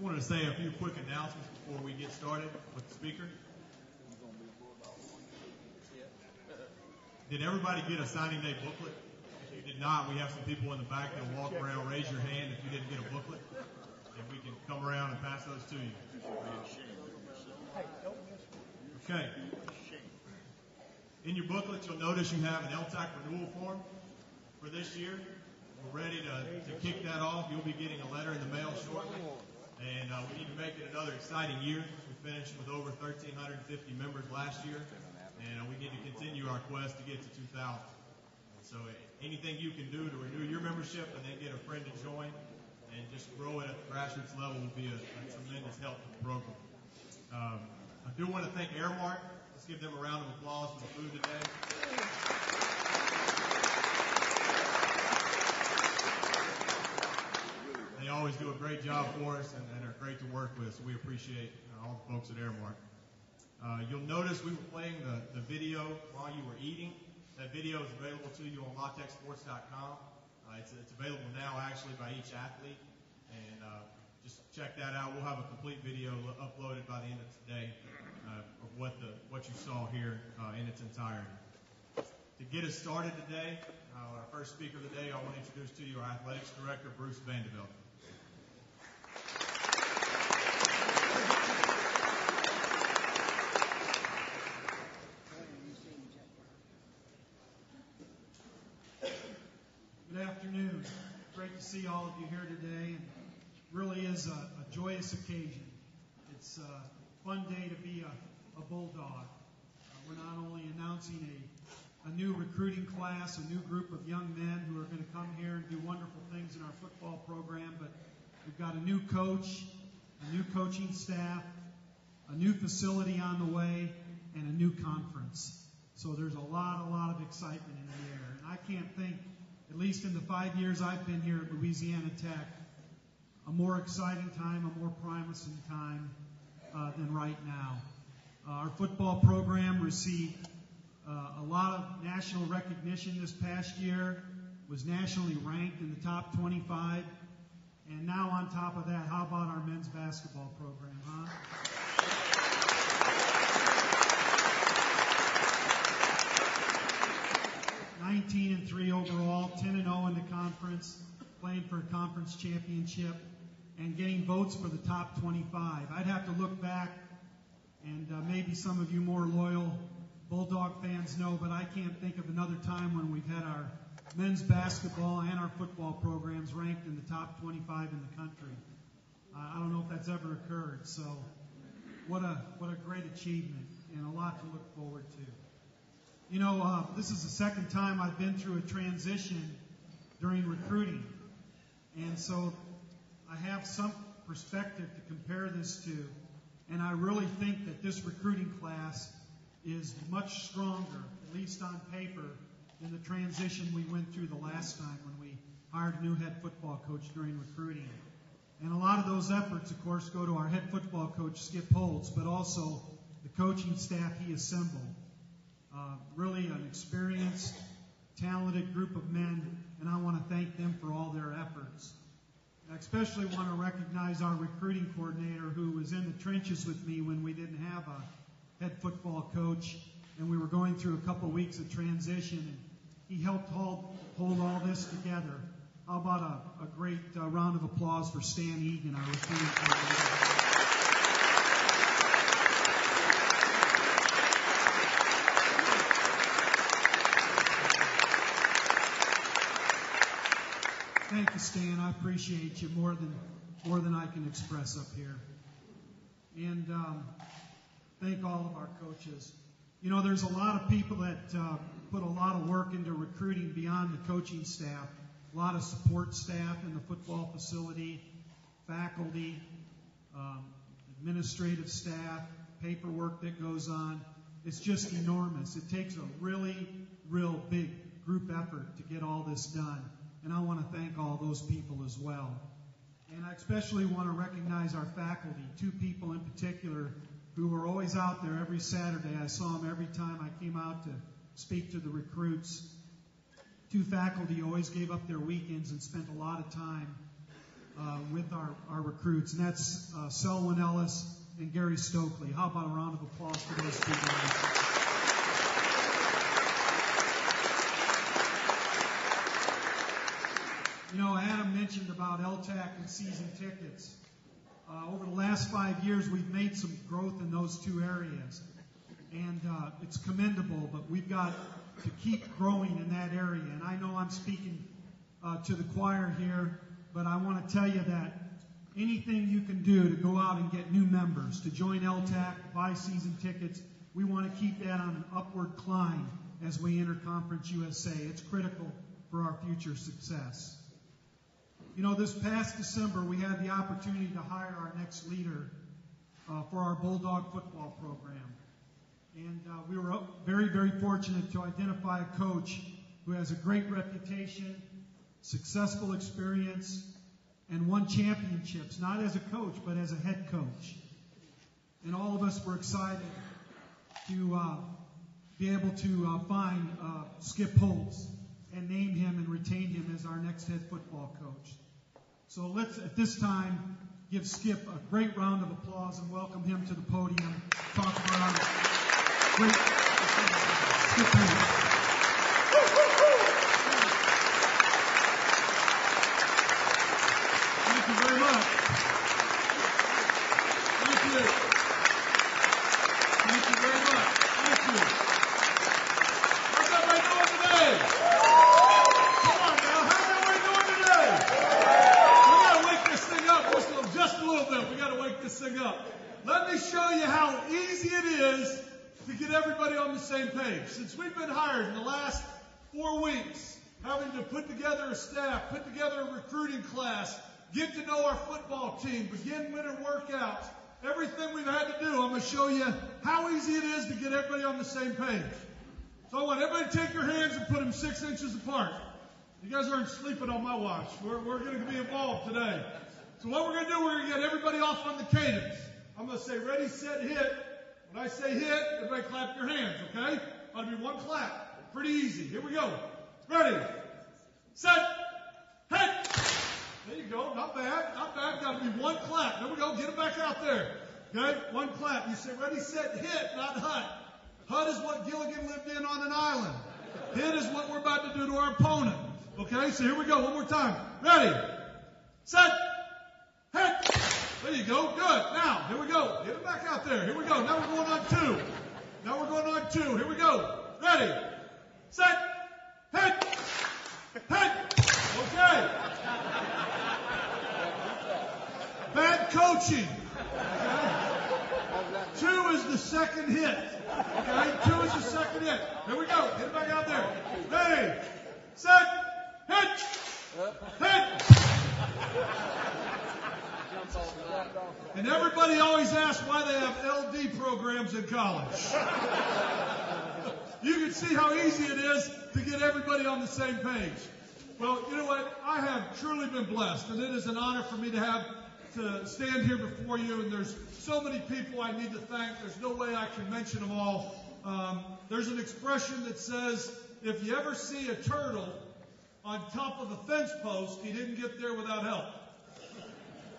wanted to say a few quick announcements before we get started with the speaker. Did everybody get a signing day booklet? If you did not, we have some people in the back that will walk around. Raise your hand if you didn't get a booklet, and we can come around and pass those to you. Okay. In your booklet, you'll notice you have an LTAC renewal form for this year. We're ready to kick that off. You'll be getting a letter in the mail shortly. And we need to make it another exciting year. We finished with over 1,350 members last year. And we need to continue our quest to get to 2,000. So anything you can do to renew your membership and then get a friend to join and just grow it at the grassroots level will be a tremendous help to the program. I do want to thank Airmark. Let's give them a round of applause for the food today. They always do a great job for us and are great to work with, so we appreciate all the folks at Airmark. You'll notice we were playing the video while you were eating. That video is available to you on latexsports.com. It's available now, actually, by each athlete. And just check that out. We'll have a complete video uploaded by the end of today of what you saw here in its entirety. To get us started today, our first speaker of the day, I want to introduce to you our athletics director, Bruce Vanderbilt. Good afternoon. Great to see all of you here today. And really is a joyous occasion. It's a fun day to be a Bulldog. We're not only announcing a new recruiting class, a new group of young men who are going to come here and do wonderful things in our football program, but we've got a new coach, a new coaching staff, a new facility on the way, and a new conference. So there's a lot of excitement in the air. And I can't think, at least in the 5 years I've been here at Louisiana Tech, a more exciting time, a more promising time than right now. Our football program received a lot of national recognition this past year, was nationally ranked in the top 25, and now on top of that, how about our men's basketball program, huh? 19-3 overall, 10-0 in the conference, playing for a conference championship, and getting votes for the top 25. I'd have to look back, and maybe some of you more loyal Bulldog fans know, but I can't think of another time when we've had our men's basketball and our football programs ranked in the top 25 in the country. I don't know if that's ever occurred, so what a great achievement and a lot to look forward to. You know, this is the second time I've been through a transition during recruiting. And so I have some perspective to compare this to. And I really think that this recruiting class is much stronger, at least on paper, than the transition we went through the last time when we hired a new head football coach during recruiting. And a lot of those efforts, of course, go to our head football coach, Skip Holtz, but also the coaching staff he assembled. Really an experienced, talented group of men, and I want to thank them for all their efforts. I especially want to recognize our recruiting coordinator who was in the trenches with me when we didn't have a head football coach, and we were going through a couple weeks of transition, and he helped hold all this together. How about a great round of applause for Stan Egan, our recruiting coordinator. Thank you, Stan. I appreciate you more than I can express up here. And thank all of our coaches. You know, there's a lot of people that put a lot of work into recruiting beyond the coaching staff. A lot of support staff in the football facility, faculty, administrative staff, paperwork that goes on. It's just enormous. It takes a real big group effort to get all this done. And I want to thank all those people as well. And I especially want to recognize our faculty, two people in particular who were always out there every Saturday. I saw them every time I came out to speak to the recruits. Two faculty always gave up their weekends and spent a lot of time with our recruits, and that's Selwyn Ellis and Gary Stokely. How about a round of applause for those two guys? You know, Adam mentioned about LTAC and season tickets. Over the last 5 years, we've made some growth in those two areas. And it's commendable, but we've got to keep growing in that area. And I know I'm speaking to the choir here, but I want to tell you that anything you can do to go out and get new members, to join LTAC, buy season tickets, we want to keep that on an upward climb as we enter Conference USA. It's critical for our future success. You know, this past December, we had the opportunity to hire our next leader for our Bulldog football program. And we were very, very fortunate to identify a coach who has a great reputation, successful experience, and won championships, not as a coach, but as a head coach. And all of us were excited to be able to find Skip Holtz and name him and retain him as our next head football coach. So let's, at this time, give Skip a great round of applause and welcome him to the podium to talk about our great Skip Holtz. Thank you very much. Thank you. Thank you very much. Thank you. How's everybody doing today? Come on now. How's everybody doing today? We got to wake this thing up just a little bit. We got to wake this thing up. Let me show you how easy it is to get everybody on the same page. Since we've been hired in the last 4 weeks, having to put together a staff, put together a recruiting class, get to know our football team, begin winter workouts, everything we've had to do, I'm going to show you how easy it is to get everybody on the same page. So I want everybody to take your hands and put them 6 inches apart. You guys aren't sleeping on my watch. We're going to be involved today. So what we're going to do, we're going to get everybody off on the cadence. I'm going to say ready, set, hit. When I say hit, everybody clap your hands, okay? Ought to be one clap. Pretty easy. Here we go. Ready, set, hit. There you go. Not bad. Not bad. Got to be one clap. There we go. Get it back out there. Okay? One clap. You say ready, set, hit, not hut. Hut is what Gilligan lived in on an island. Hit is what we're about to do to our opponent. Okay? So here we go. One more time. Ready, set, hit. There you go. Good. Now, here we go. Get it back out there. Here we go. Now we're going on 2. Now we're going on 2. Here we go. Ready, set, hit, hit. Okay. Bad coaching. Okay. 2 is the second hit. Okay. 2 is the second hit. Here we go. Get it back out there. Ready, set, hit, hit. And everybody always asks why they have LD programs in college. You can see how easy it is to get everybody on the same page. Well, you know what? I have truly been blessed, and it is an honor for me to stand here before you, and there's so many people I need to thank. There's no way I can mention them all. There's an expression that says, if you ever see a turtle on top of a fence post, he didn't get there without help.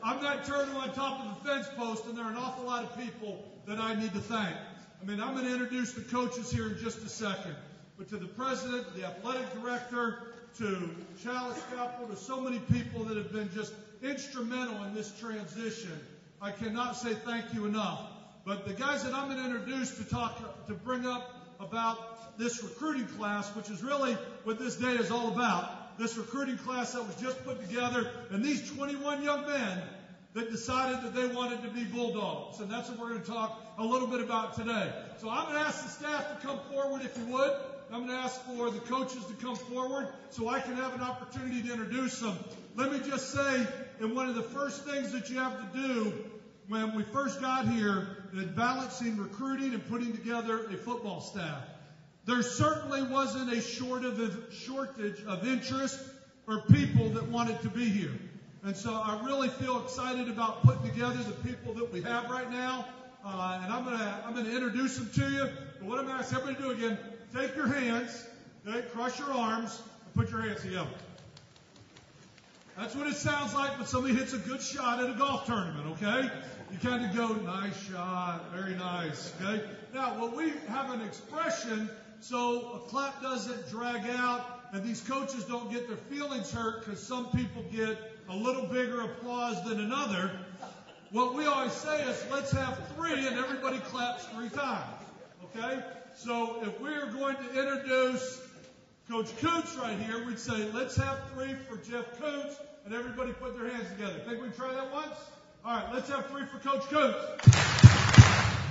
I'm that turtle on top of the fence post, and there are an awful lot of people that I need to thank. I mean, I'm going to introduce the coaches here in just a second. But to the president, the athletic director, to Chalice Capital, to so many people that have been just instrumental in this transition, I cannot say thank you enough. But the guys that I'm going to introduce to bring up about this recruiting class, which is really what this day is all about, this recruiting class that was just put together, and these 21 young men that decided that they wanted to be Bulldogs. And that's what we're going to talk a little bit about today. So I'm going to ask the staff to come forward if you would. I'm going to ask for the coaches to come forward so I can have an opportunity to introduce them. Let me just say, and one of the first things that you have to do when we first got here is balancing recruiting and putting together a football staff. There certainly wasn't a shortage of interest or people that wanted to be here. And so I really feel excited about putting together the people that we have right now. And I'm going to introduce them to you. But what I'm going to ask everybody to do again, take your hands, okay, cross your arms, and put your hands together. That's what it sounds like when somebody hits a good shot at a golf tournament, okay? You kind of go, nice shot, very nice, okay? Now, when we have an expression so a clap doesn't drag out and these coaches don't get their feelings hurt because some people get a little bigger applause than another, what we always say is, let's have 3 and everybody claps 3 times, okay? So if we're going to introduce Coach Coots right here, we'd say, let's have 3 for Jeff Coots, and everybody put their hands together. Think we can try that once? All right, let's have 3 for Coach Coots.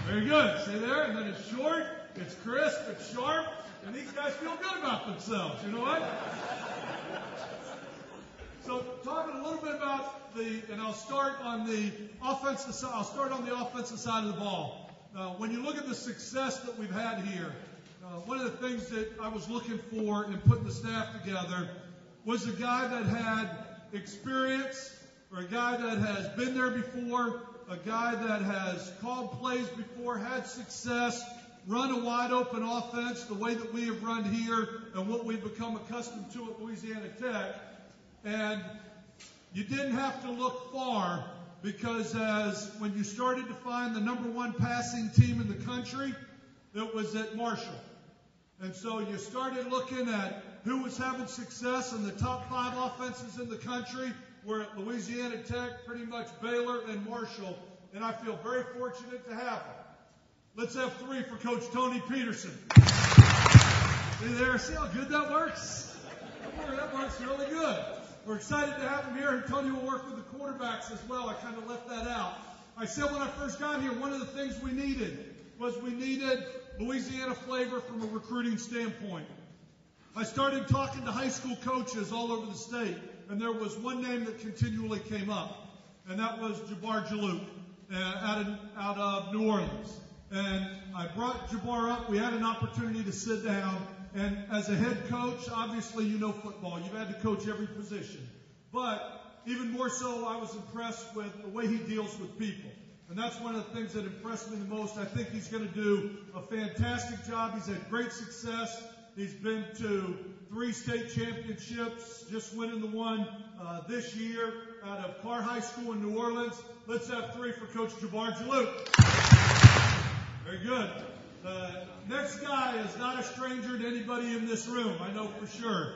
Very good. See there? And then it's short, it's crisp, it's sharp, and these guys feel good about themselves. You know what? So talking a little bit about and I'll start on the offensive side. I'll start on the offensive side of the ball. When you look at the success that we've had here, one of the things that I was looking for in putting the staff together was a guy that had experience, or a guy that has been there before, a guy that has called plays before, had success, run a wide open offense the way that we have run here and what we've become accustomed to at Louisiana Tech. And you didn't have to look far, because when you started to find the number 1 passing team in the country, it was at Marshall. And so you started looking at who was having success, and the top 5 offenses in the country were at Louisiana Tech, pretty much Baylor and Marshall, and I feel very fortunate to have them. Let's have 3 for Coach Tony Peterson. See there? See how good that works? That works really good. We're excited to have him here, and Tony will work with the quarterbacks as well. I kind of left that out. I said when I first got here, one of the things we needed was Louisiana flavor from a recruiting standpoint. I started talking to high school coaches all over the state, and there was one name that continually came up, and that was Jabbar Jaloop out of New Orleans. And I brought Jabbar up. We had an opportunity to sit down. And as a head coach, obviously you know football. You've had to coach every position. But even more so, I was impressed with the way he deals with people. And that's one of the things that impressed me the most. I think he's going to do a fantastic job. He's had great success. He's been to 3 state championships, just winning the one this year out of Carr High School in New Orleans. Let's have 3 for Coach Jabbar Jaloop. Very good. Next guy is not a stranger to anybody in this room, I know for sure.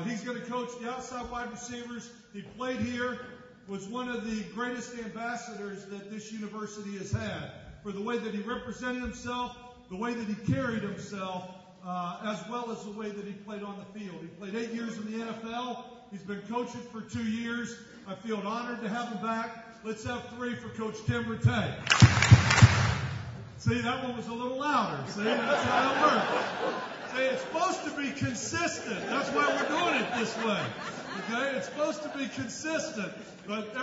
He's going to coach the outside wide receivers. He played here, was one of the greatest ambassadors that this university has had for the way that he represented himself, the way that he carried himself, as well as the way that he played on the field. He played 8 years in the NFL. He's been coaching for 2 years. I feel honored to have him back. Let's have 3 for Coach Tim Rattay. See, that one was a little louder. See, that's how it works. See, it's supposed to be consistent. That's why we're doing it this way. Okay? It's supposed to be consistent. But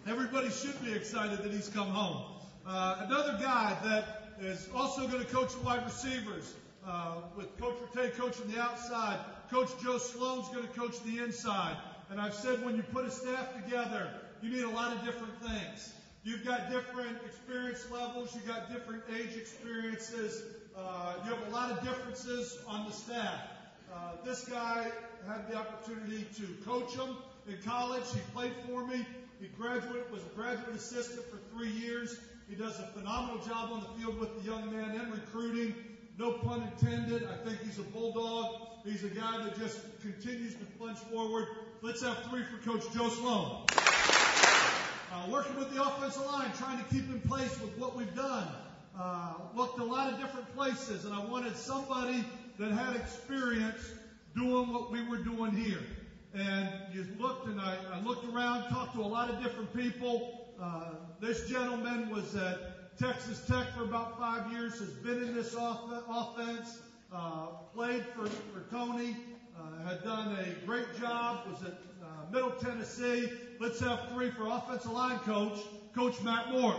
everybody should be excited that he's come home. Another guy that is also going to coach the wide receivers, with Coach Rattay coaching the outside. Coach Joe Sloan's going to coach the inside. And I've said when you put a staff together, you need a lot of different things. You've got different experience levels. You've got different age experiences. You have a lot of differences on the staff. This guy had the opportunity to coach him in college. He played for me. He was a graduate assistant for 3 years. He does a phenomenal job on the field with the young man and recruiting. No pun intended. I think he's a bulldog. He's a guy that just continues to plunge forward. Let's have 3 for Coach Joe Sloan. Working with the offensive line, trying to keep in place with what we've done. Looked a lot of different places, and I wanted somebody that had experience doing what we were doing here. And you looked, and I looked around, talked to a lot of different people. This gentleman was at Texas Tech for about 5 years, has been in this offense, played for Tony, had done a great job, was at Middle Tennessee. Let's have 3 for offensive line coach, Coach Matt Moore.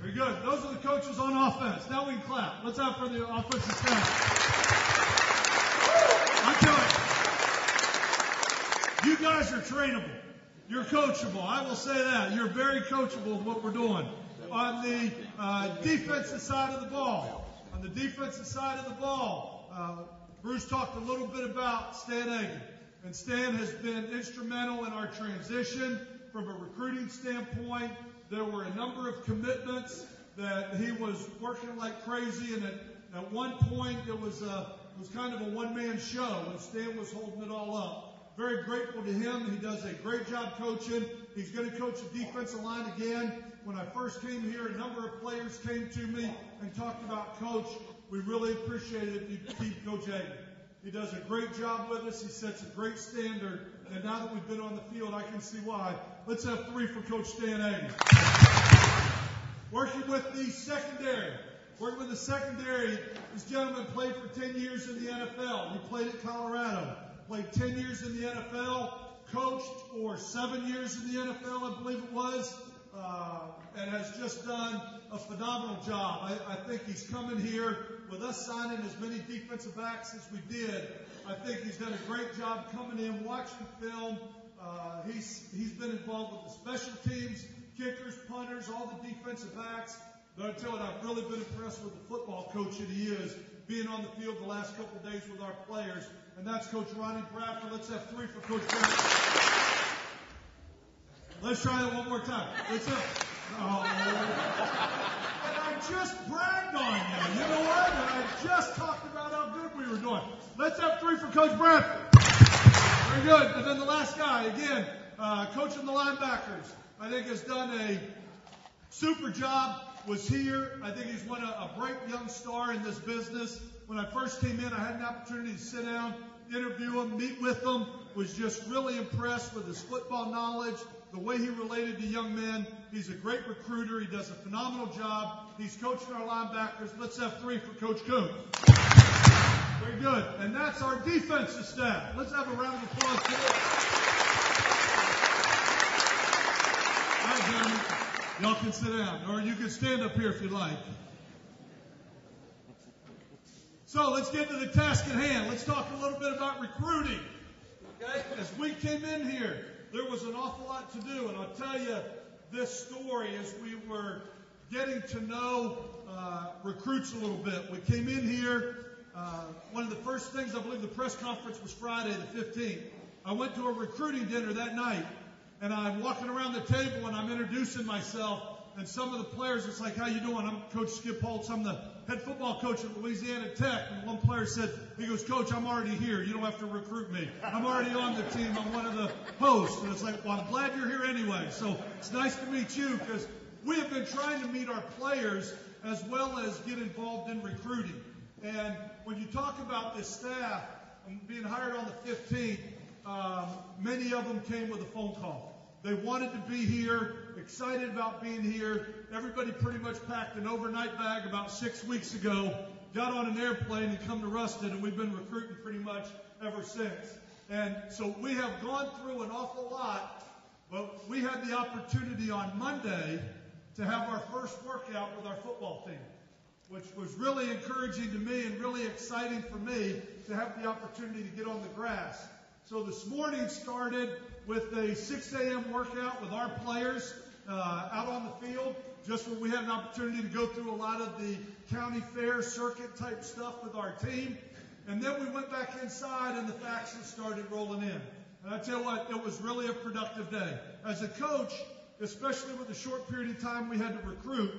Very good. Those are the coaches on offense. Now we can clap. Let's have for the offensive staff. I tell you, you guys are trainable. You're coachable. I will say that. You're very coachable with what we're doing. On the defensive side of the ball, Bruce talked a little bit about Stan Agan. And Stan has been instrumental in our transition from a recruiting standpoint. There were a number of commitments that he was working like crazy, and at one point it was kind of a one-man show, and Stan was holding it all up. Very grateful to him. He does a great job coaching. He's going to coach the defensive line again. When I first came here, a number of players came to me and talked about Coach. We really appreciate it if you keep Coach Agan. He does a great job with us. He sets a great standard. And now that we've been on the field, I can see why. Let's have 3 for Coach Stan Agan. Working with the secondary. This gentleman played for 10 years in the NFL. He played at Colorado. Played 10 years in the NFL. Coached for 7 years in the NFL, I believe it was. And has just done a phenomenal job. I think he's coming here with us signing as many defensive backs as we did. I think he's done a great job coming in, watching film. He's been involved with the special teams, kickers, punters, all the defensive backs. But I tell you what, I've really been impressed with the football coach that he is, being on the field the last couple of days with our players. And that's Coach Ronnie Bradford. Let's have 3 for Coach Bradford. Let's try that one more time. Let's have. Oh. And I just bragged on you. You know what? And I just talked about how good we were doing. Let's have 3 for Coach Bradford. Very good. And then the last guy, again, coaching the linebackers, I think has done a super job, was here. I think he's a bright young star in this business. When I first came in, I had an opportunity to sit down, interview him, meet with him, was just really impressed with his football knowledge, the way he related to young men. He's a great recruiter. He does a phenomenal job. He's coaching our linebackers. Let's have 3 for Coach Coons. Very good. And that's our defensive staff. Let's have a round of applause for them. All right, gentlemen. Y'all can sit down, or you can stand up here if you like. So let's get to the task at hand. Let's talk a little bit about recruiting. Okay? As we came in here, there was an awful lot to do, and I'll tell you this story as we were getting to know recruits a little bit. We came in here, one of the first things, I believe the press conference was Friday the 15th. I went to a recruiting dinner that night, and I'm walking around the table, and I'm introducing myself, and some of the players, it's like, how you doing? I'm Coach Skip Holtz. I'm the head football coach at Louisiana Tech. And one player said, he goes, Coach, I'm already here. You don't have to recruit me. I'm already on the team. I'm one of the hosts. And it's like, well, I'm glad you're here anyway. So it's nice to meet you, because we have been trying to meet our players as well as get involved in recruiting. And when you talk about this staff being hired on the 15th, many of them came with a phone call. They wanted to be here, excited about being here. Everybody pretty much packed an overnight bag about 6 weeks ago, got on an airplane and come to Ruston, and we've been recruiting pretty much ever since. And so we have gone through an awful lot, but we had the opportunity on Monday to have our first workout with our football team, which was really encouraging to me and really exciting for me to have the opportunity to get on the grass. So this morning started with a 6 a.m. workout with our players out on the field, just where we had an opportunity to go through a lot of the county fair circuit type stuff with our team. And then we went back inside and the faxes started rolling in. And I tell you what, it was really a productive day. As a coach, especially with the short period of time we had to recruit,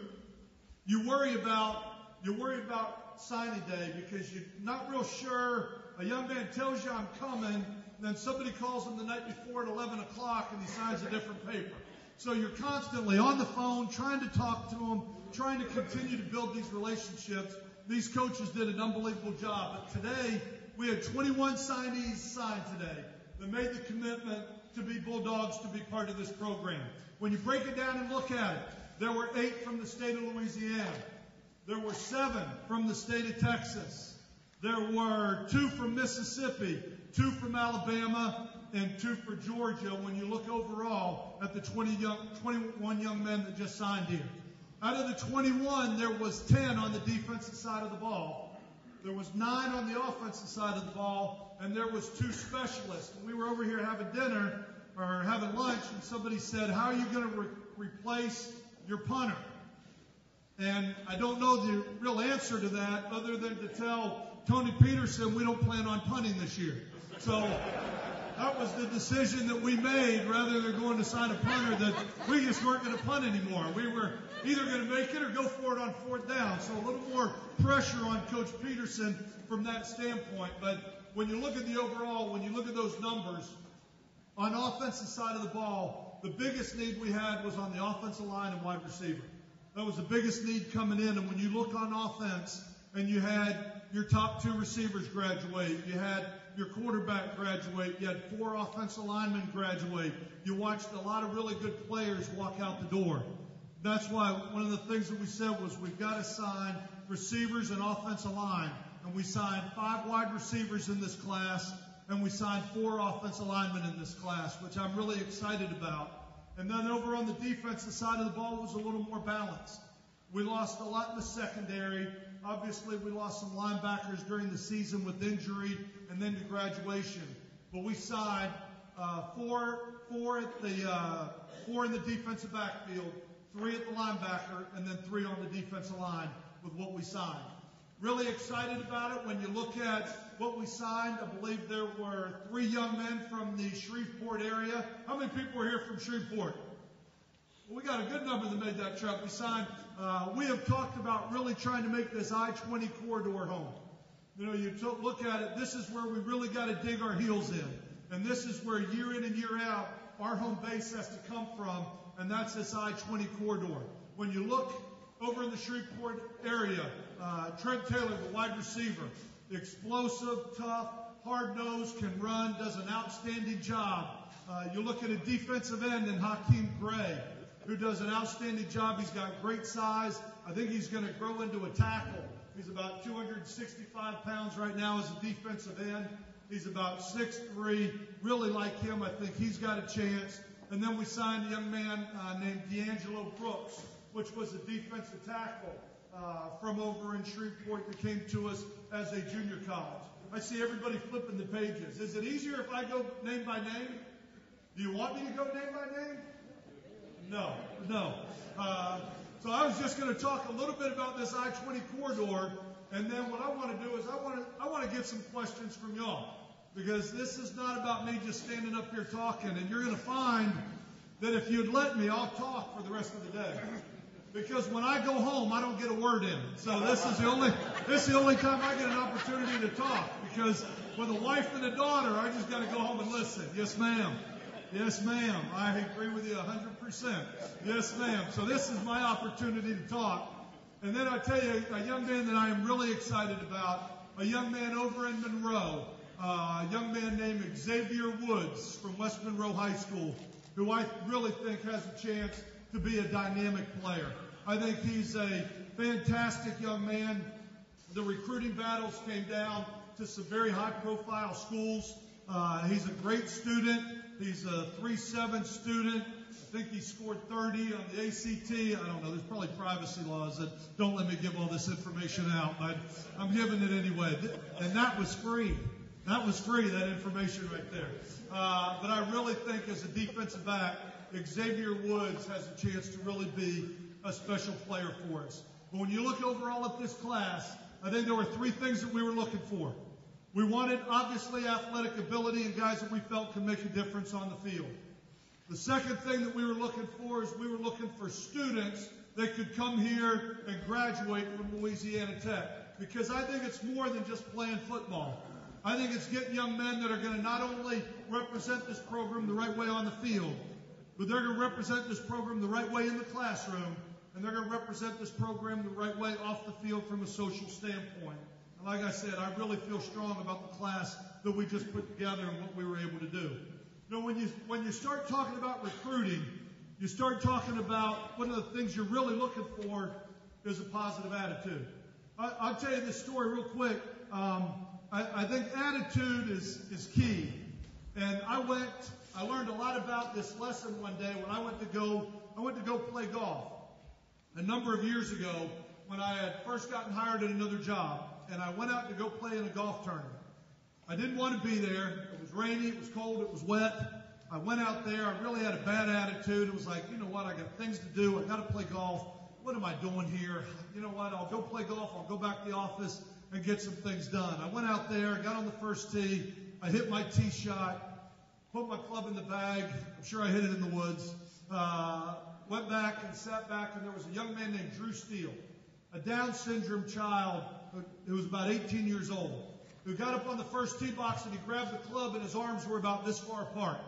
you worry about signing day, because you're not real sure. A young man tells you I'm coming, then somebody calls him the night before at 11 o'clock and he signs a different paper. So you're constantly on the phone, trying to talk to him, trying to continue to build these relationships. These coaches did an unbelievable job. But today, we had 21 signees signed today that made the commitment to be Bulldogs, to be part of this program. When you break it down and look at it, there were 8 from the state of Louisiana. There were 7 from the state of Texas. There were 2 from Mississippi, 2 from Alabama, and 2 for Georgia when you look overall at the 21 young men that just signed here. Out of the 21, there was 10 on the defensive side of the ball. There was 9 on the offensive side of the ball, and there was 2 specialists. And we were over here having dinner or having lunch, and somebody said, how are you going to replace your punter? And I don't know the real answer to that other than to tell Tony Peterson, we don't plan on punting this year. So that was the decision that we made rather than going to sign a punter, that we just weren't going to punt anymore. We were either going to make it or go for it on 4th down. So a little more pressure on Coach Peterson from that standpoint. But when you look at the overall, when you look at those numbers, on the offensive side of the ball, the biggest need we had was on the offensive line and wide receiver. That was the biggest need coming in. And when you look on offense and you had your top 2 receivers graduate, you had your quarterback graduate, you had 4 offensive linemen graduate, you watched a lot of really good players walk out the door. That's why one of the things that we said was we've got to sign receivers and offensive line. And we signed 5 wide receivers in this class, and we signed 4 offensive linemen in this class, which I'm really excited about. And then over on the defensive side of the ball, it was a little more balanced. We lost a lot in the secondary. Obviously, we lost some linebackers during the season with injury and then to graduation. But we signed 4 in the defensive backfield, 3 at the linebacker, and then 3 on the defensive line with what we signed. Really excited about it. When you look at what we signed, I believe there were 3 young men from the Shreveport area. How many people were here from Shreveport? Well, we got a good number that made that trip. We signed. We have talked about really trying to make this I-20 corridor home. You know, you look at it, this is where we really got to dig our heels in. And this is where year in and year out, our home base has to come from, and that's this I-20 corridor. When you look over in the Shreveport area, Trent Taylor, the wide receiver, explosive, tough, hard-nosed, can run, does an outstanding job. You look at a defensive end in Hakeem Gray, who does an outstanding job. He's got great size. I think he's going to grow into a tackle. He's about 265 pounds right now as a defensive end. He's about 6'3". Really like him. I think he's got a chance. And then we signed a young man named D'Angelo Brooks, which was a defensive tackle from over in Shreveport that came to us as a junior college. I see everybody flipping the pages. Is it easier if I go name by name? Do you want me to go name by name? No. So I was just going to talk a little bit about this I-20 corridor, and then what I want to do is I want to get some questions from y'all, because this is not about me just standing up here talking, and you're going to find that if you'd let me, I'll talk for the rest of the day. Because when I go home, I don't get a word in. So this is the only time I get an opportunity to talk. Because with a wife and a daughter, I just got to go home and listen. Yes, ma'am. Yes, ma'am. I agree with you 100%. Yes, ma'am. So this is my opportunity to talk. And then I tell you, a young man that I am really excited about, a young man over in Monroe, a young man named Xavier Woods from West Monroe High School, who I really think has a chance to be a dynamic player. I think he's a fantastic young man. The recruiting battles came down to some very high-profile schools. He's a great student. He's a 3.7 student. I think he scored 30 on the ACT. I don't know. There's probably privacy laws that don't let me give all this information out, but I'm giving it anyway. And that was free. That was free, that information right there. But I really think as a defensive back, Xavier Woods has a chance to really be a special player for us. But when you look overall at this class, I think there were 3 things that we were looking for. We wanted, obviously, athletic ability and guys that we felt could make a difference on the field. The second thing that we were looking for is we were looking for students that could come here and graduate from Louisiana Tech. Because I think it's more than just playing football. I think it's getting young men that are going to not only represent this program the right way on the field, but they're going to represent this program the right way in the classroom, and they're going to represent this program the right way off the field from a social standpoint. And like I said, I really feel strong about the class that we just put together and what we were able to do. You know, when you start talking about recruiting, you start talking about one of the things you're really looking for is a positive attitude. I'll tell you this story real quick. I think attitude is key. And I learned a lot about this lesson one day when I went to go play golf. A number of years ago, when I had first gotten hired at another job, and I went out to go play in a golf tournament. I didn't want to be there. It was rainy, it was cold, it was wet. I went out there. I really had a bad attitude. It was like, you know what, I got things to do. I got to play golf. What am I doing here? You know what, I'll go play golf. I'll go back to the office and get some things done. I went out there, got on the first tee, I hit my tee shot, put my club in the bag. I'm sure I hit it in the woods. Went back and sat back, and there was a young man named Drew Steele, a Down syndrome child who was about 18 years old, who got up on the first tee box and he grabbed the club and his arms were about this far apart.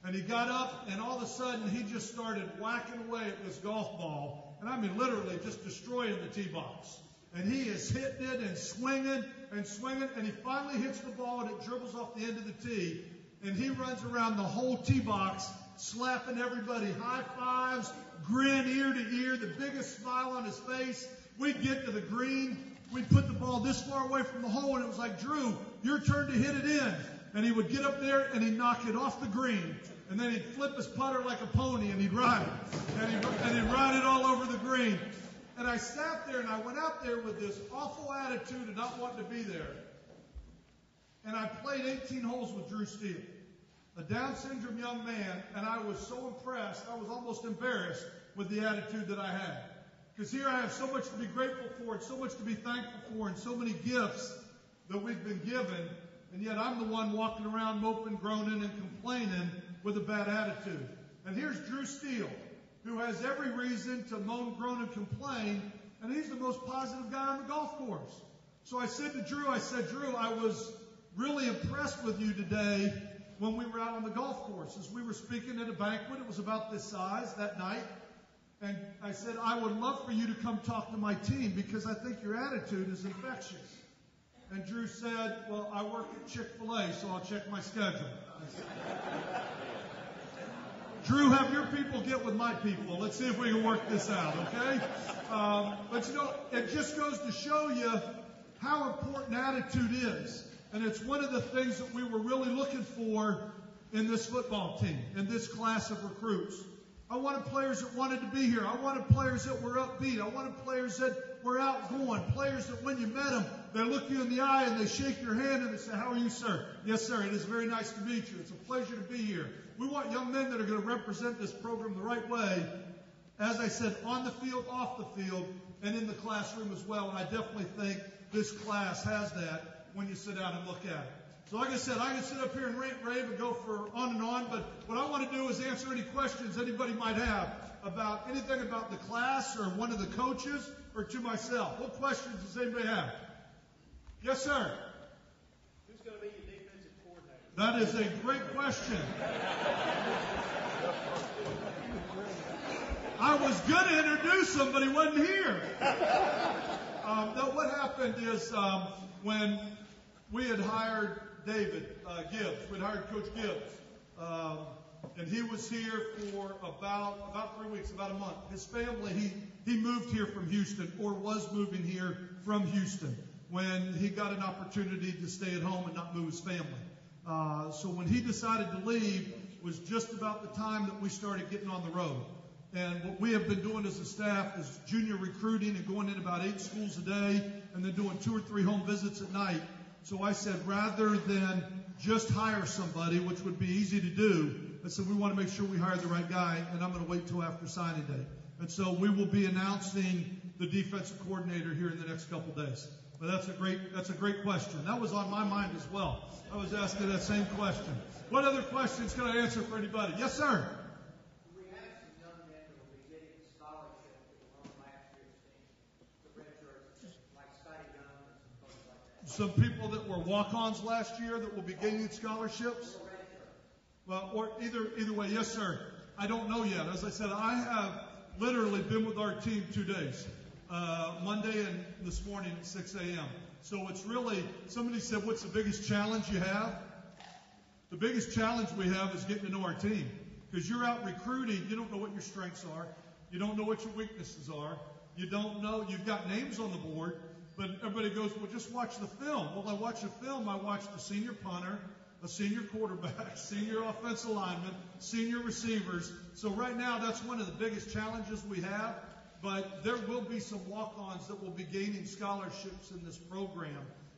And he got up and all of a sudden he just started whacking away at this golf ball. And I mean literally just destroying the tee box. And he is hitting it and swinging and swinging. And he finally hits the ball and it dribbles off the end of the tee. And he runs around the whole tee box, slapping everybody, high fives, grin ear to ear, the biggest smile on his face. We'd get to the green. We'd put the ball this far away from the hole, and it was like, Drew, your turn to hit it in. And he would get up there, and he'd knock it off the green. And then he'd flip his putter like a pony, and he'd ride it. And he'd ride it all over the green. And I sat there, and I went out there with this awful attitude of not wanting to be there. And I played 18 holes with Drew Steele, a Down syndrome young man, and I was so impressed, I was almost embarrassed with the attitude that I had. Because here I have so much to be grateful for and so much to be thankful for and so many gifts that we've been given, and yet I'm the one walking around moping, groaning, and complaining with a bad attitude. And here's Drew Steele, who has every reason to moan, groan, and complain, and he's the most positive guy on the golf course. So I said to Drew, Drew, I was really impressed with you today when we were out on the golf course. As we were speaking at a banquet, it was about this size that night. And I said, I would love for you to come talk to my team because I think your attitude is infectious. And Drew said, well, I work at Chick-fil-A, so I'll check my schedule. Drew, have your people get with my people. Let's see if we can work this out, okay? But you know, it just goes to show you how important attitude is. And it's one of the things that we were really looking for in this football team, in this class of recruits. I wanted players that wanted to be here. I wanted players that were upbeat. I wanted players that were outgoing. Players that when you met them, they look you in the eye and they shake your hand and they say, how are you, sir? Yes, sir. It is very nice to meet you. It's a pleasure to be here. We want young men that are going to represent this program the right way, as I said, on the field, off the field, and in the classroom as well. And I definitely think this class has that when you sit down and look at it. So like I said, I can sit up here and rant, rave, and go for on and on, but what I want to do is answer any questions anybody might have about anything about the class or one of the coaches or to myself. What questions does anybody have? Yes, sir. Who's going to be your defensive coordinator? That is a great question. I was going to introduce him, but he wasn't here. No, what happened is when we had hired David Gibbs. We'd hired Coach Gibbs. And he was here for about 3 weeks, about a month. His family, he moved here from Houston or was moving here from Houston when he got an opportunity to stay at home and not move his family. So when he decided to leave was just about the time that we started getting on the road. And what we have been doing as a staff is junior recruiting and going in about 8 schools a day and then doing 2 or 3 home visits at night. So I said, rather than just hire somebody, which would be easy to do, I said, we want to make sure we hire the right guy, and I'm going to wait till after signing day. And so we will be announcing the defensive coordinator here in the next couple days. But that's a great question. That was on my mind as well. I was asking that same question. What other questions can I answer for anybody? Yes, sir. We have some young men that will be getting scholarships that were on last year's team. The red shirts, like Scotty Young or some folks like that. Some people that were walk-ons last year that will be gaining scholarships? Well, or either way, yes, sir. I don't know yet. As I said, I have literally been with our team 2 days, Monday and this morning at 6 a.m. So it's really, somebody said, what's the biggest challenge you have? The biggest challenge we have is getting to know our team. Because you're out recruiting, you don't know what your strengths are. You don't know what your weaknesses are. You don't know, you've got names on the board, but everybody goes, well, just watch the film. Well, I watch the film, I watch the senior punter, a senior quarterback, senior offensive lineman, senior receivers. So right now, that's one of the biggest challenges we have. But there will be some walk-ons that will be gaining scholarships in this program.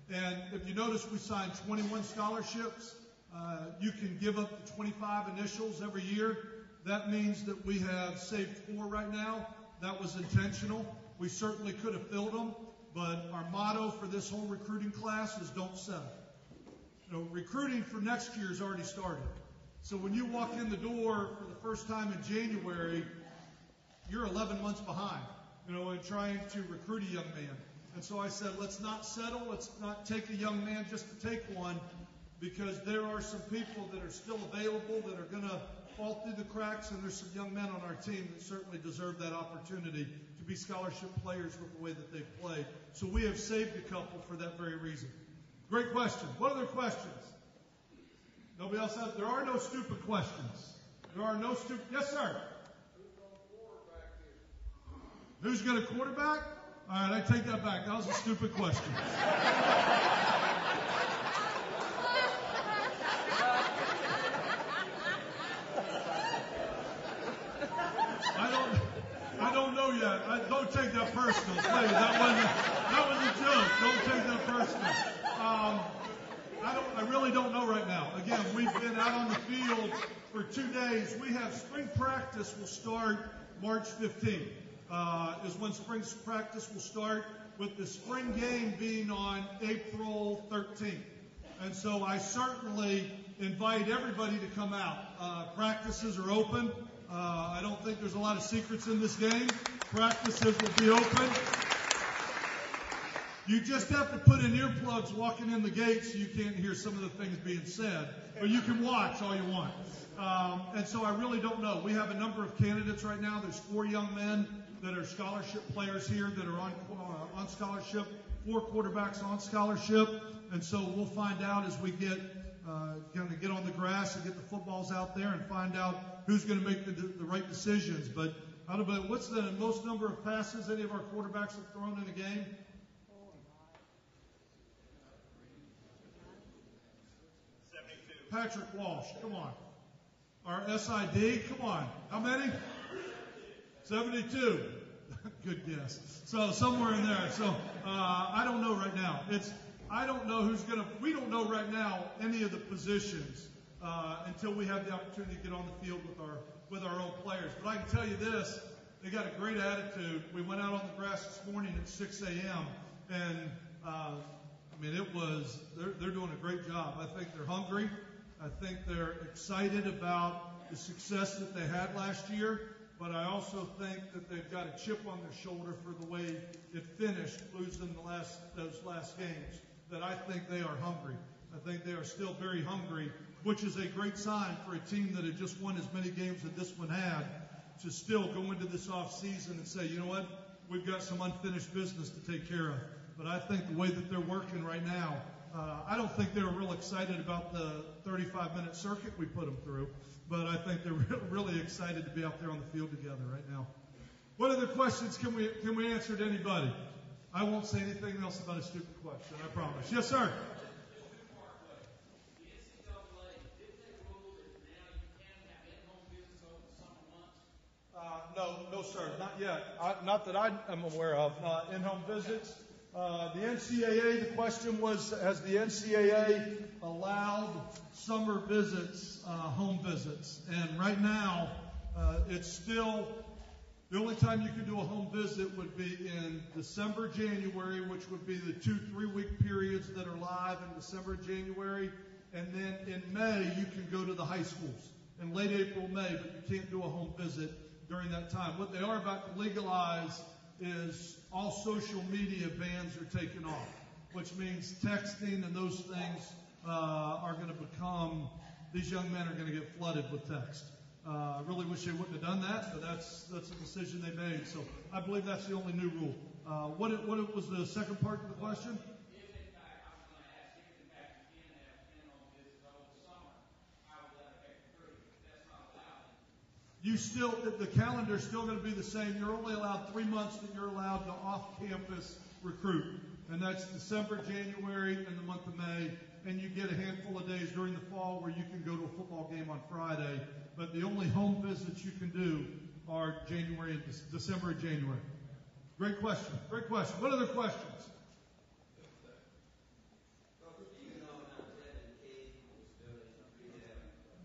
And if you notice, we signed 21 scholarships. You can give up to 25 initials every year. That means that we have saved 4 right now. That was intentional. We certainly could have filled them. But our motto for this whole recruiting class is don't settle. You know, recruiting for next year has already started. So when you walk in the door for the first time in January, you're 11 months behind, you know, in trying to recruit a young man. And so I said, let's not settle. Let's not take a young man just to take one, because there are some people that are still available that are going to fall through the cracks, and there's some young men on our team that certainly deserve that opportunity to be scholarship players with the way that they've played. So we have saved a couple for that very reason. Great question. What other questions? Nobody else has? There are no stupid questions. There are no stupid. Yes, sir. Who's going to quarterback? All right, I take that back. That was a stupid question. I don't know yet. Don't take that personal, please. That was a joke. Don't take that personal. I really don't know right now. Again, we've been out on the field for 2 days. We have spring practice will start March 15th. Is when spring practice will start, with the spring game being on April 13th. And so I certainly invite everybody to come out. Practices are open. I don't think there's a lot of secrets in this game. Practices will be open. You just have to put in earplugs walking in the gate so you can't hear some of the things being said. But you can watch all you want. And so I really don't know. We have a number of candidates right now. There's 4 young men that are scholarship players here that are on scholarship, 4 quarterbacks on scholarship. And so we'll find out as we get going to get on the grass and get the footballs out there and find out who's going to make the right decisions. But out of it, what's the most number of passes any of our quarterbacks have thrown in a game? Patrick Walsh, come on. Our SID, come on. How many? 72. Good guess. So somewhere in there. So I don't know right now. I don't know who's going to. We don't know right now any of the positions until we have the opportunity to get on the field with our own players. But I can tell you this: they got a great attitude. We went out on the grass this morning at 6 a.m. and I mean they're doing a great job. I think they're hungry. I think they're excited about the success that they had last year. But I also think that they've got a chip on their shoulder for the way it finished, losing those last games. That I think they are hungry. I think they are still very hungry, which is a great sign for a team that had just won as many games as this one had, to still go into this off season and say, you know what, we've got some unfinished business to take care of. But I think the way that they're working right now, I don't think they were real excited about the 35-minute circuit we put them through, but I think they're really excited to be out there on the field together right now. What other questions can we answer to anybody? I won't say anything else about a stupid question, I promise. Yes, sir. No, sir, not yet. Not that I'm aware of. In-home visits. The NCAA, the question was, has the NCAA allowed summer visits, home visits? And right now, it's still, the only time you can do a home visit would be in December, January, which would be the 2-3 week periods that are live in December, January. And then in May, you can go to the high schools. In late April, May, but you can't do a home visit during that time. What they are about to legalize is all social media bans are taken off, which means texting and those things are going to become, these young men are going to get flooded with text. I really wish they wouldn't have done that, but that's a decision they made. So I believe that's the only new rule. What was the second part of the question? You still, the calendar's still going to be the same. You're only allowed 3 months that you're allowed to off-campus recruit. And that's December, January, and the month of May. And you get a handful of days during the fall where you can go to a football game on Friday. But the only home visits you can do are December and January. Great question. Great question. What other questions?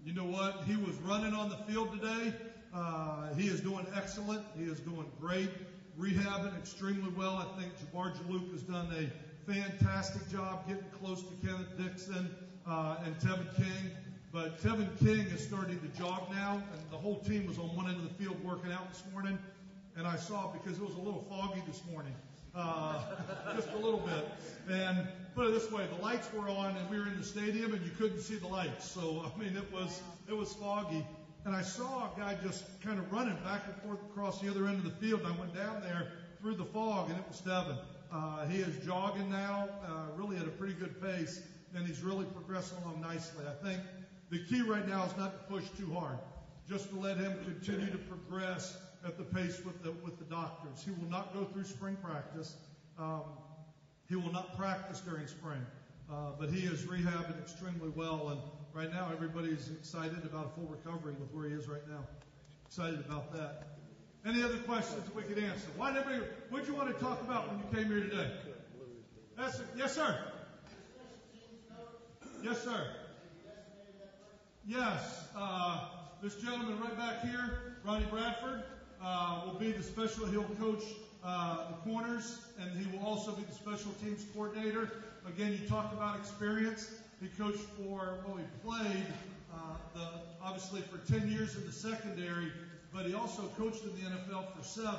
You know what? He was running on the field today. He is doing excellent. He is doing great. rehabbing extremely well. I think Jabbar Jalouk has done a fantastic job getting close to Kenneth Dixon and Tevin King. But Tevin King is starting to jog now, and the whole team was on one end of the field working out this morning. And I saw, because it was a little foggy this morning, just a little bit. And put it this way, the lights were on, and we were in the stadium, and you couldn't see the lights. So, I mean, it was foggy. And I saw a guy just kind of running back and forth across the other end of the field. And I went down there through the fog, and it was Tevin. He is jogging now, really at a pretty good pace, and he's really progressing along nicely. I think the key right now is not to push too hard, just to let him continue to progress at the pace with the doctors. He will not go through spring practice. He will not practice during spring, but he is rehabbing extremely well. And right now, everybody's excited about a full recovery with where he is right now. Excited about that. Any other questions that we could answer? What did you want to talk about when you came here today? Yes, sir. Yes, sir. Yes. This gentleman right back here, Ronnie Bradford, will be the special. He'll coach the corners, and he will also be the special teams coordinator. Again, you talked about experience. He coached he played obviously for 10 years in the secondary, but he also coached in the NFL for 7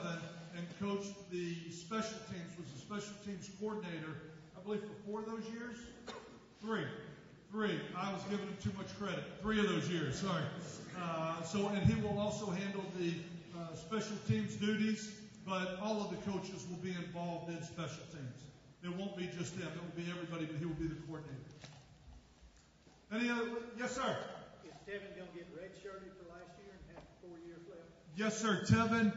and coached the special teams, was the special teams coordinator, I believe, for 4 of those years? 3. I was giving him too much credit. 3 of those years, sorry. And he will also handle the special teams duties, but all of the coaches will be involved in special teams. It won't be just him. It will be everybody, but he will be the coordinator. Any other? Yes, sir. Is Tevin going to get redshirted for last year and have 4 years left? Yes, sir. Tevin,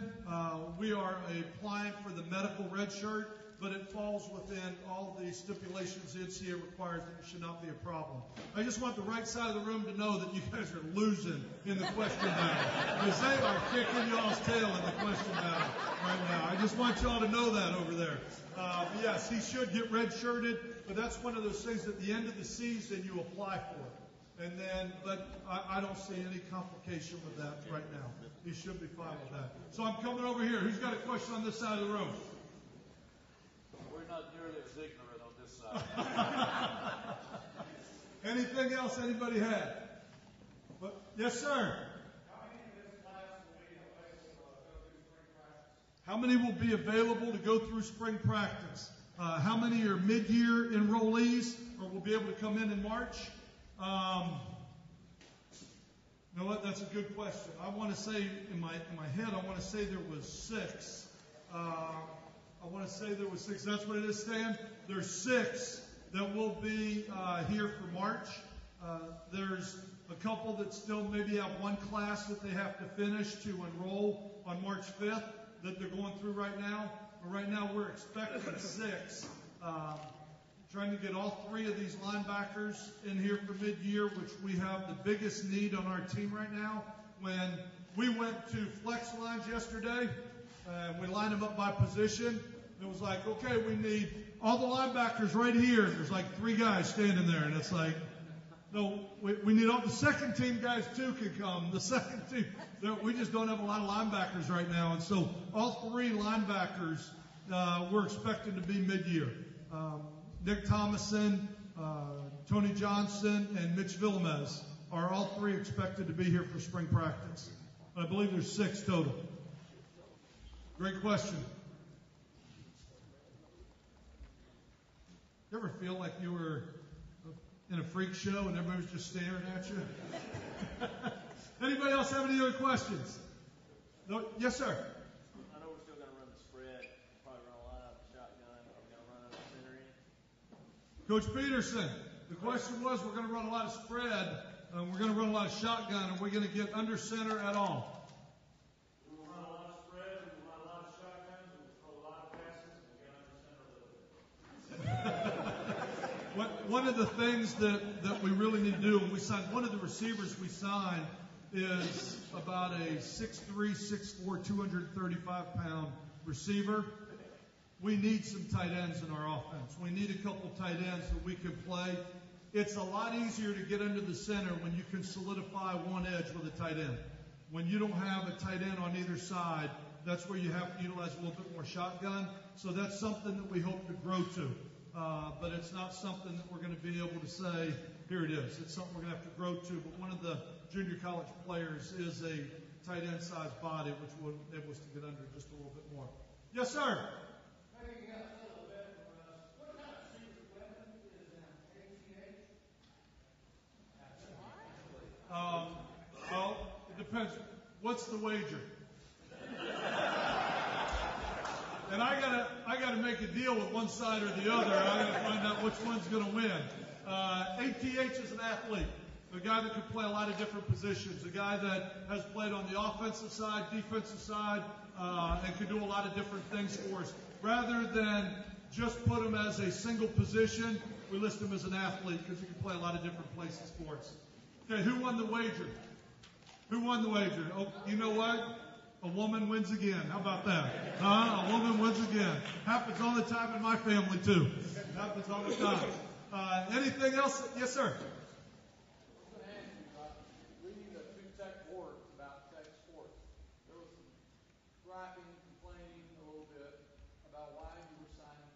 we are applying for the medical red shirt, but it falls within all the stipulations the NCAA requires that it should not be a problem. I just want the right side of the room to know that you guys are losing in the question battle. Because they are kicking y'all's tail in the question battle right now. I just want y'all to know that over there. But yes, he should get red-shirted, but that's one of those things at the end of the season you apply for. And then, but I don't see any complication with that right now. He should be fine with that. So I'm coming over here. Who's got a question on this side of the room? We're not nearly as ignorant on this side. Anything else anybody had? But, yes, sir. How many will be available to go through spring practice? How many are mid-year enrollees or will be able to come in March? You know what? That's a good question. I want to say in my head, I want to say there was 6. I want to say there was 6. That's what it is, Stan. There's 6 that will be here for March. There's a couple that still maybe have one class that they have to finish to enroll on March 5th that they're going through right now. But right now we're expecting 6. Trying to get all 3 of these linebackers in here for mid-year, which we have the biggest need on our team right now. When we went to flex lines yesterday, we lined them up by position. It was like, okay, we need all the linebackers right here. There's like 3 guys standing there, and it's like, no, we need all the second team guys too can come. The second team, we just don't have a lot of linebackers right now, and so all 3 linebackers we're expecting to be mid-year. Nick Thomason, Tony Johnson, and Mitch Villamez are all 3 expected to be here for spring practice. I believe there's 6 total. Great question. You ever feel like you were in a freak show and everybody was just staring at you? Anybody else have any other questions? No? Yes, sir. I know we're still going to run the spread. Probably run a lot out of the shotgun. Are we going to run out of the center end? Coach Peterson, the question was, we're going to run a lot of spread, we're going to run a lot of shotgun, and we're going to get under center at all. We will run a lot of spread, we will run a lot of shotguns, we will throw a lot of passes, and we'll get under center a little bit. One of the things that we really need to do, when we signed, one of the receivers we signed is about a 6'3", 6'4", 235-pound receiver. We need some tight ends in our offense. We need a couple tight ends that we can play. It's a lot easier to get under the center when you can solidify one edge with a tight end. When you don't have a tight end on either side, that's where you have to utilize a little bit more shotgun. So that's something that we hope to grow to. But it's not something that we're going to be able to say, here it is. It's something we're going to have to grow to. But one of the junior college players is a tight end sized body, which will enable us to get under just a little bit more. Yes, sir. Maybe you got a little bit for us. What kind of secret weapon is an ATH? Well, it depends. What's the wager? And I gotta make a deal with one side or the other. I gotta find out which one's gonna win. ATH is an athlete, a guy that can play a lot of different positions, a guy that has played on the offensive side, defensive side, and can do a lot of different things for us. Rather than just put him as a single position, we list him as an athlete because he can play a lot of different places for us. Okay, who won the wager? Who won the wager? Oh, you know what? A woman wins again. How about that? A woman wins again. Happens all the time in my family, too. Happens all the time. Anything else? Yes, sir. Reading the two tech boards about tech sports, there was some griping, complaining a little bit about why you were signing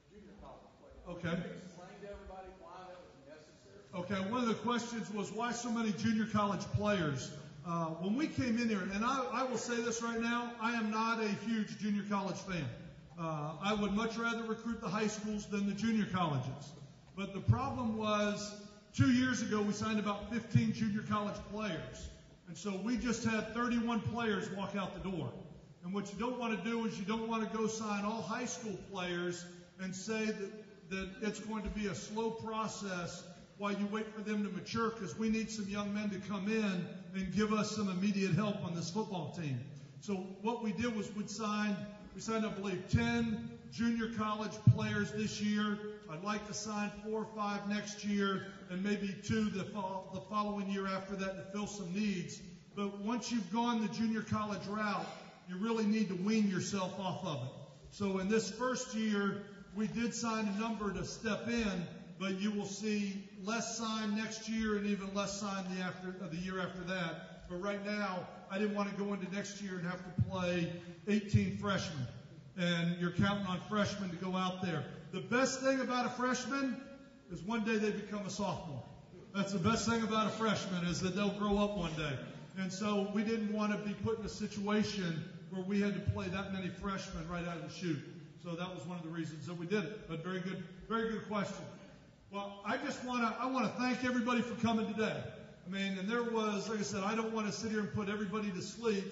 junior college players. Okay. Can you explain to everybody why that was necessary? Okay, one of the questions was why so many junior college players? When we came in here, and I will say this right now, I am not a huge junior college fan. I would much rather recruit the high schools than the junior colleges. But the problem was 2 years ago we signed about 15 junior college players. And so we just had 31 players walk out the door. And what you don't want to do is you don't want to go sign all high school players and say that it's going to be a slow process while you wait for them to mature, because we need some young men to come in and give us some immediate help on this football team. So what we did was we signed, I believe, 10 junior college players this year. I'd like to sign 4 or 5 next year, and maybe 2 the following year after that to fill some needs. But once you've gone the junior college route, you really need to wean yourself off of it. So in this first year, we did sign a number to step in, but you will see less sign next year and even less sign the year after that. But right now, I didn't want to go into next year and have to play 18 freshmen. And you're counting on freshmen to go out there. The best thing about a freshman is one day they become a sophomore. That's the best thing about a freshman, is that they'll grow up one day. And so we didn't want to be put in a situation where we had to play that many freshmen right out of the chute. So that was one of the reasons that we did it. But very good question. Well, I want to thank everybody for coming today. I mean, and there was, like I said, I don't want to sit here and put everybody to sleep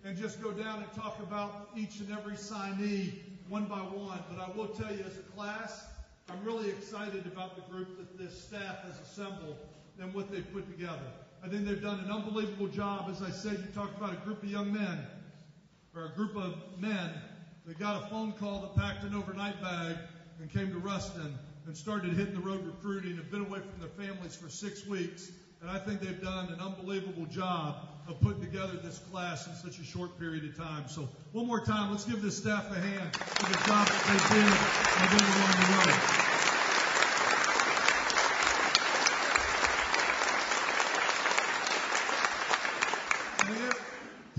and just go down and talk about each and every signee one by one. But I will tell you, as a class, I'm really excited about the group that this staff has assembled and what they've put together. I think they've done an unbelievable job. As I said, you talked about a group of young men, or a group of men that got a phone call that packed an overnight bag and came to Ruston and started hitting the road recruiting, have been away from their families for 6 weeks. And I think they've done an unbelievable job of putting together this class in such a short period of time. So one more time, let's give this staff a hand for the job that they did along the road.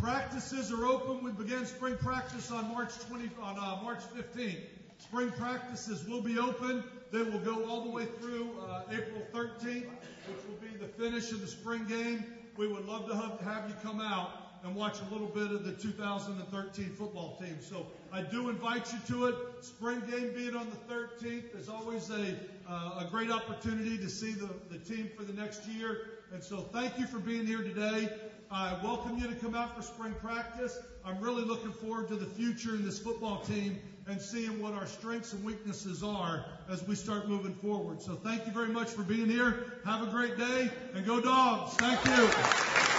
Practices are open. We began spring practice on March 15th. Spring practices will be open. They will go all the way through April 13th, which will be the finish of the spring game. We would love to have you come out and watch a little bit of the 2013 football team. So I do invite you to it. Spring game being on the 13th is always a great opportunity to see the team for the next year. And so thank you for being here today. I welcome you to come out for spring practice. I'm really looking forward to the future in this football team and seeing what our strengths and weaknesses are as we start moving forward. So thank you very much for being here. Have a great day, and go Dogs. Thank you.